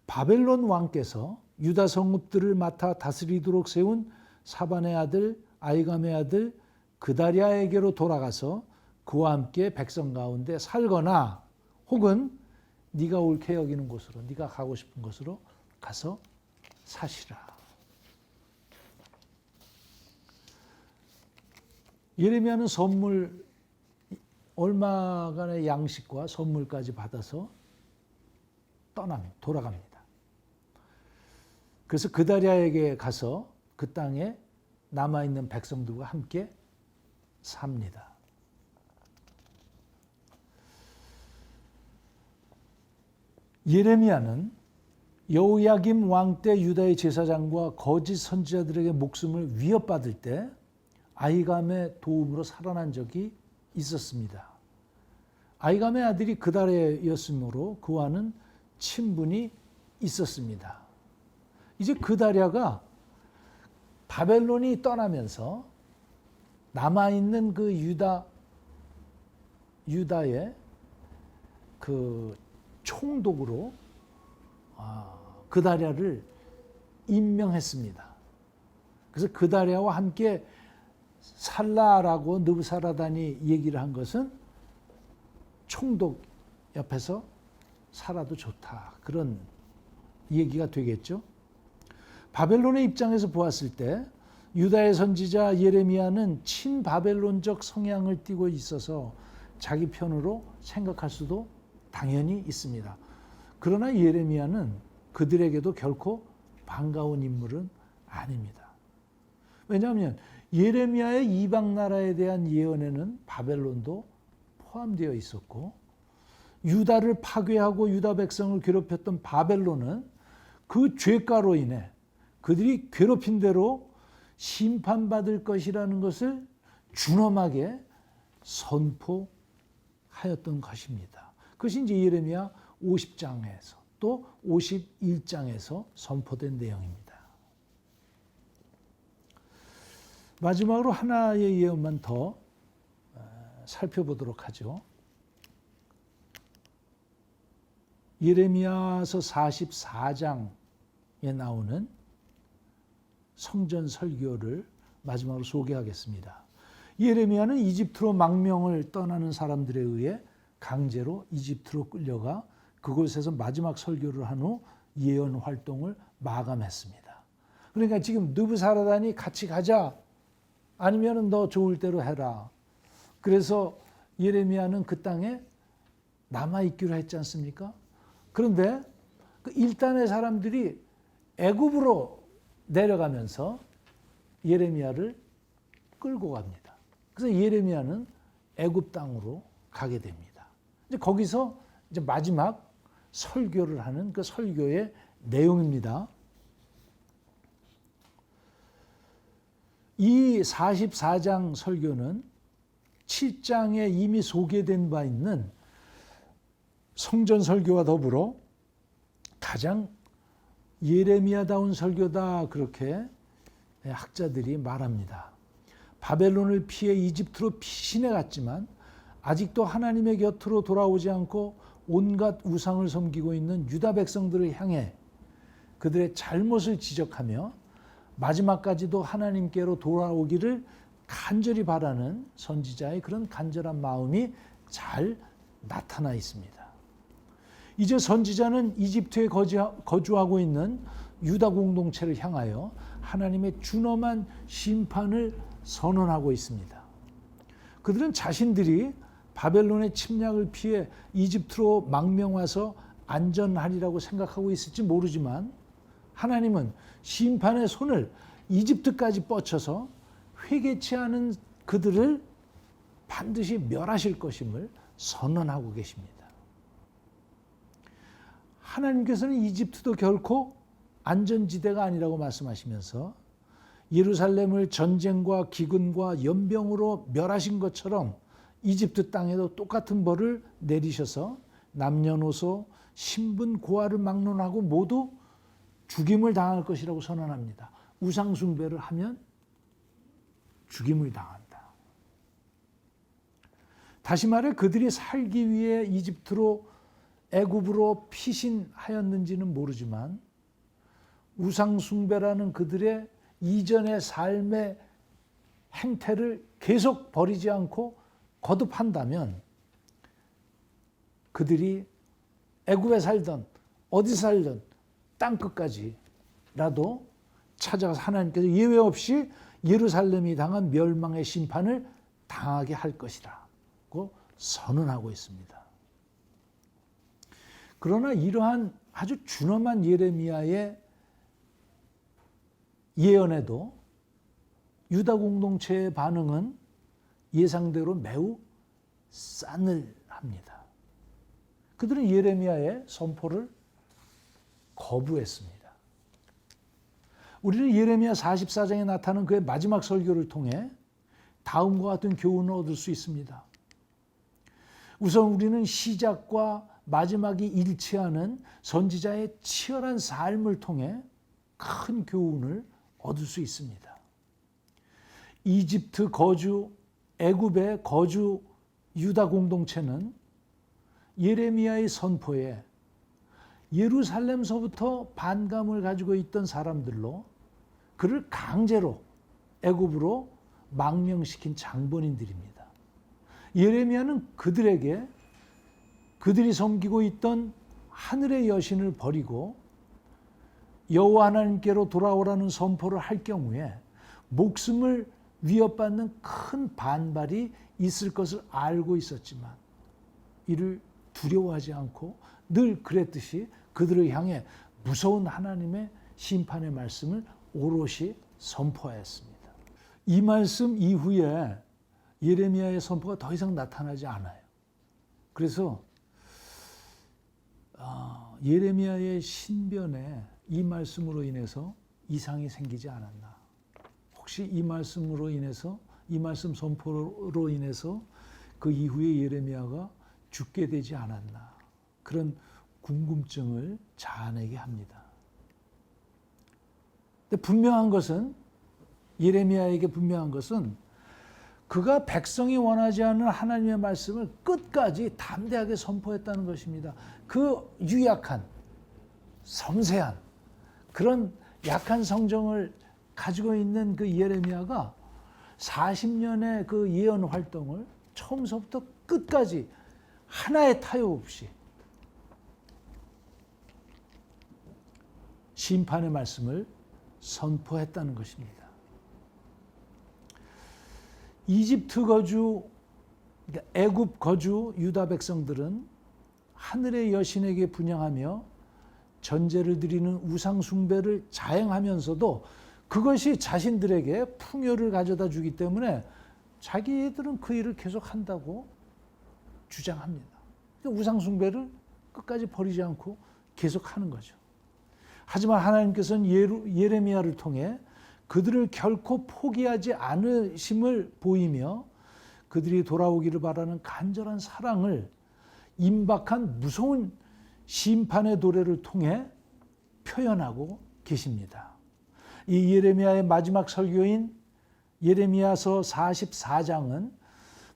S1: 바벨론 왕께서 유다 성읍들을 맡아 다스리도록 세운 사반의 아들 아이감의 아들 그다랴에게로 돌아가서 그와 함께 백성 가운데 살거나 혹은 네가 옳게 여기는 곳으로 네가 가고 싶은 곳으로 가서 사시라. 예레미야는 선물 얼마간의 양식과 선물까지 받아서 돌아갑니다. 그래서 그다랴에게 가서 그 땅에 남아있는 백성들과 함께 삽니다. 예레미야는 여호야김 왕 때 유다의 제사장과 거짓 선지자들에게 목숨을 위협받을 때 아히감의 도움으로 살아난 적이 있었습니다. 아히감의 아들이 그다랴였으므로 그와는 친분이 있었습니다. 이제 그다랴가 바벨론이 떠나면서 남아있는 그 유다의 그 총독으로 그다랴를 임명했습니다. 그래서 그다랴와 함께 살라라고 느부사라단이 얘기를 한 것은 총독 옆에서 살아도 좋다. 그런 얘기가 되겠죠. 바벨론의 입장에서 보았을 때 유다의 선지자 예레미야는 친바벨론적 성향을 띠고 있어서 자기 편으로 생각할 수도 당연히 있습니다. 그러나 예레미야는 그들에게도 결코 반가운 인물은 아닙니다. 왜냐하면 예레미야의 이방 나라에 대한 예언에는 바벨론도 포함되어 있었고 유다를 파괴하고 유다 백성을 괴롭혔던 바벨론은 그 죄가로 인해 그들이 괴롭힌 대로 심판받을 것이라는 것을 준엄하게 선포하였던 것입니다. 그것이 이제 예레미야 50장에서 또 51장에서 선포된 내용입니다. 마지막으로 하나의 예언만 더 살펴보도록 하죠. 예레미야서 44장에 나오는 성전 설교를 마지막으로 소개하겠습니다. 예레미야는 이집트로 망명을 떠나는 사람들에 의해 강제로 이집트로 끌려가 그곳에서 마지막 설교를 한 후 예언 활동을 마감했습니다. 그러니까 지금 느부사라단이 같이 가자, 아니면 너 좋을 대로 해라. 그래서 예레미야는 그 땅에 남아있기로 했지 않습니까? 그런데 그 일단의 사람들이 애굽으로 내려가면서 예레미야를 끌고 갑니다. 그래서 예레미야는 애굽 땅으로 가게 됩니다. 이제 거기서 이제 마지막 설교를 하는 그 설교의 내용입니다. 이 44장 설교는 7장에 이미 소개된 바 있는 성전 설교와 더불어 가장 예레미야다운 설교다, 그렇게 학자들이 말합니다. 바벨론을 피해 이집트로 피신해 갔지만 아직도 하나님의 곁으로 돌아오지 않고 온갖 우상을 섬기고 있는 유다 백성들을 향해 그들의 잘못을 지적하며 마지막까지도 하나님께로 돌아오기를 간절히 바라는 선지자의 그런 간절한 마음이 잘 나타나 있습니다. 이제 선지자는 이집트에 거주하고 있는 유다 공동체를 향하여 하나님의 준엄한 심판을 선언하고 있습니다. 그들은 자신들이 바벨론의 침략을 피해 이집트로 망명 와서 안전하리라고 생각하고 있을지 모르지만 하나님은 심판의 손을 이집트까지 뻗쳐서 회개치 않은 그들을 반드시 멸하실 것임을 선언하고 계십니다. 하나님께서는 이집트도 결코 안전지대가 아니라고 말씀하시면서 예루살렘을 전쟁과 기근과 연병으로 멸하신 것처럼 이집트 땅에도 똑같은 벌을 내리셔서 남녀노소 신분 고아를 막론하고 모두 죽임을 당할 것이라고 선언합니다. 우상 숭배를 하면 죽임을 당한다. 다시 말해 그들이 살기 위해 이집트로 애굽으로 피신하였는지는 모르지만 우상 숭배라는 그들의 이전의 삶의 행태를 계속 버리지 않고 거듭한다면 그들이 애굽에 살던 어디 살던 땅끝까지라도 찾아가서 하나님께서 예외 없이 예루살렘이 당한 멸망의 심판을 당하게 할 것이라고 선언하고 있습니다. 그러나 이러한 아주 준엄한 예레미야의 예언에도 유다 공동체의 반응은 예상대로 매우 싸늘합니다. 그들은 예레미야의 선포를 거부했습니다. 우리는 예레미야 44장에 나타나는 그의 마지막 설교를 통해 다음과 같은 교훈을 얻을 수 있습니다. 우선 우리는 시작과 마지막이 일치하는 선지자의 치열한 삶을 통해 큰 교훈을 얻을 수 있습니다. 이집트 거주, 애굽의 거주 유다 공동체는 예레미야의 선포에 예루살렘서부터 반감을 가지고 있던 사람들로 그를 강제로 애굽으로 망명시킨 장본인들입니다. 예레미야는 그들에게 그들이 섬기고 있던 하늘의 여신을 버리고 여호와 하나님께로 돌아오라는 선포를 할 경우에 목숨을 위협받는 큰 반발이 있을 것을 알고 있었지만 이를 두려워하지 않고 늘 그랬듯이 그들을 향해 무서운 하나님의 심판의 말씀을 오롯이 선포하였습니다. 이 말씀 이후에 예레미야의 선포가 더 이상 나타나지 않아요. 그래서 예레미야의 신변에 이 말씀으로 인해서 이상이 생기지 않았나. 혹시 이 말씀으로 인해서 이 말씀 선포로 인해서 그 이후에 예레미야가 죽게 되지 않았나. 그런 궁금증을 자아내게 합니다. 근데 분명한 것은 예레미야에게 분명한 것은 그가 백성이 원하지 않는 하나님의 말씀을 끝까지 담대하게 선포했다는 것입니다. 그 유약한, 섬세한 그런 약한 성정을 가지고 있는 그 예레미야가 40년의 그 예언 활동을 처음부터 끝까지 하나의 타협 없이 심판의 말씀을 선포했다는 것입니다. 이집트 거주, 그러니까 애굽 거주 유다 백성들은 하늘의 여신에게 분향하며 전제를 드리는 우상 숭배를 자행하면서도 그것이 자신들에게 풍요를 가져다 주기 때문에 자기들은 그 일을 계속 한다고 주장합니다. 우상 숭배를 끝까지 버리지 않고 계속 하는 거죠. 하지만 하나님께서는 예레미야를 통해 그들을 결코 포기하지 않으심을 보이며 그들이 돌아오기를 바라는 간절한 사랑을 임박한 무서운 심판의 도래를 통해 표현하고 계십니다. 이 예레미야의 마지막 설교인 예레미야서 44장은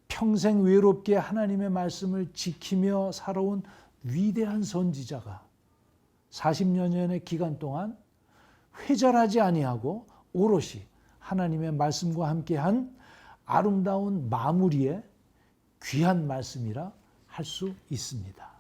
S1: 평생 외롭게 하나님의 말씀을 지키며 살아온 위대한 선지자가 40여 년의 기간 동안 회절하지 아니하고 오롯이 하나님의 말씀과 함께한 아름다운 마무리의 귀한 말씀이라 할 수 있습니다.